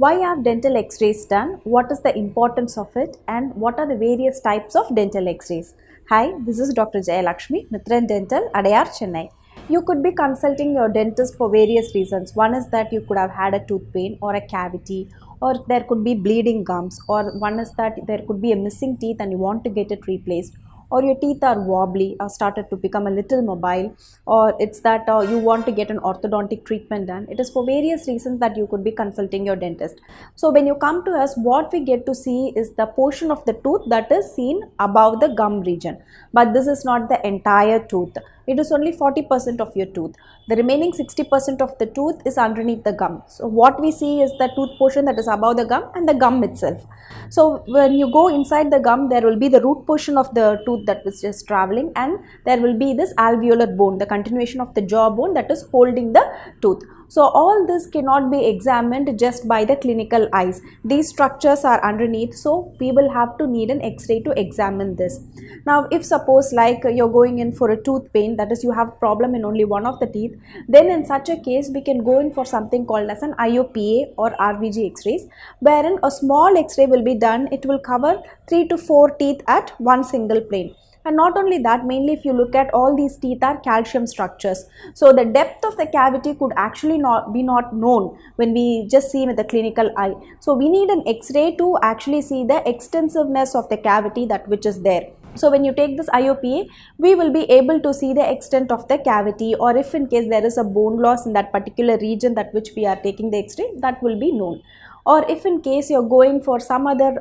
Why are dental x-rays done? What is the importance of it? And what are the various types of dental x-rays? Hi, this is Dr. Jayalakshmi, Mithran Dental, Adyar, Chennai. You could be consulting your dentist for various reasons. One is that you could have had a tooth pain or a cavity, or there could be bleeding gums, or one is that there could be a missing teeth and you want to get it replaced, or your teeth are wobbly or started to become a little mobile, or it's that you want to get an orthodontic treatment done. It is for various reasons that you could be consulting your dentist. So when you come to us, what we get to see is the portion of the tooth that is seen above the gum region, but this is not the entire tooth. It is only 40% of your tooth. The remaining 60% of the tooth is underneath the gum. So what we see is the tooth portion that is above the gum and the gum itself. So when you go inside the gum, there will be the root portion of the tooth that is just traveling, and there will be this alveolar bone, the continuation of the jaw bone that is holding the tooth. So all this cannot be examined just by the clinical eyes. These structures are underneath, so we will have to need an x-ray to examine this. Now if suppose like you're going in for a tooth pain, that is you have problem in only one of the teeth, then in such a case we can go in for something called as an IOPA or RVG x-rays, wherein a small x-ray will be done. It will cover 3 to 4 teeth at one single plane. And not only that, mainly if you look at all these teeth are calcium structures. So the depth of the cavity could actually not known when we just see with the clinical eye. So we need an x-ray to actually see the extensiveness of the cavity that which is there. So when you take this IOPA, we will be able to see the extent of the cavity, or if in case there is a bone loss in that particular region that which we are taking the x-ray, that will be known. Or if in case you're going for some other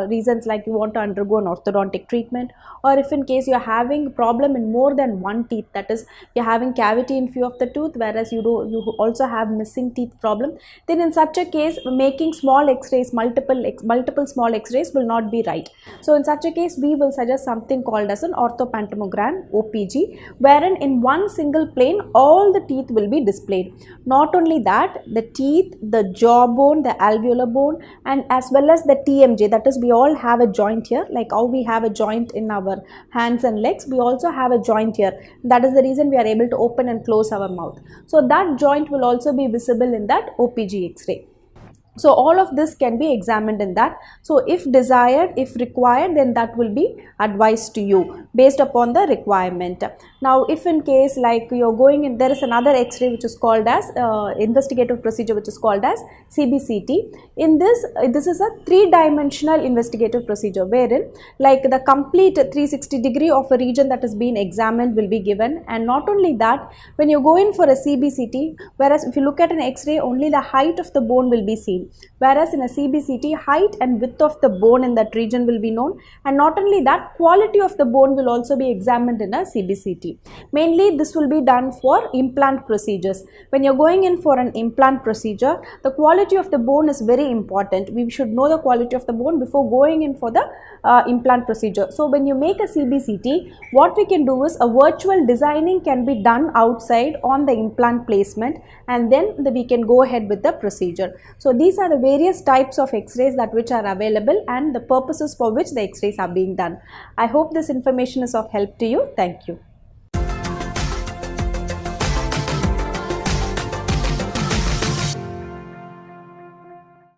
reasons, like you want to undergo an orthodontic treatment, or if in case you're having problem in more than one teeth, that is you're having cavity in few of the tooth, whereas you also have missing teeth problem, then in such a case making small x-rays, multiple small x-rays will not be right. So in such a case we will suggest something called as an orthopantomogram, OPG, wherein in one single plane all the teeth will be displayed. Not only that, the teeth, the jawbone, the alveolar bone, and as well as the TMJ, that is we all have a joint here, like how we have a joint in our hands and legs, we also have a joint here. That is the reason we are able to open and close our mouth. So that joint will also be visible in that OPG x-ray. So all of this can be examined in that. So if desired, if required, then that will be advised to you based upon the requirement. Now if in case like you're going in, there is another x-ray which is called as investigative procedure which is called as CBCT. In this is a 3-dimensional investigative procedure, wherein like the complete 360 degree of a region that is being examined will be given. And not only that, when you go in for a CBCT, whereas if you look at an x-ray, only the height of the bone will be seen, whereas in a CBCT, height and width of the bone in that region will be known, and not only that, quality of the bone will also be examined in a CBCT. Mainly this will be done for implant procedures. When you're going in for an implant procedure, the quality of the bone is very important. We should know the quality of the bone before going in for the implant procedure. So when you make a CBCT, what we can do is a virtual designing can be done outside on the implant placement, and then we can go ahead with the procedure. So these are the various types of x-rays that which are available and the purposes for which the x-rays are being done. I hope this information is of help to you. Thank you.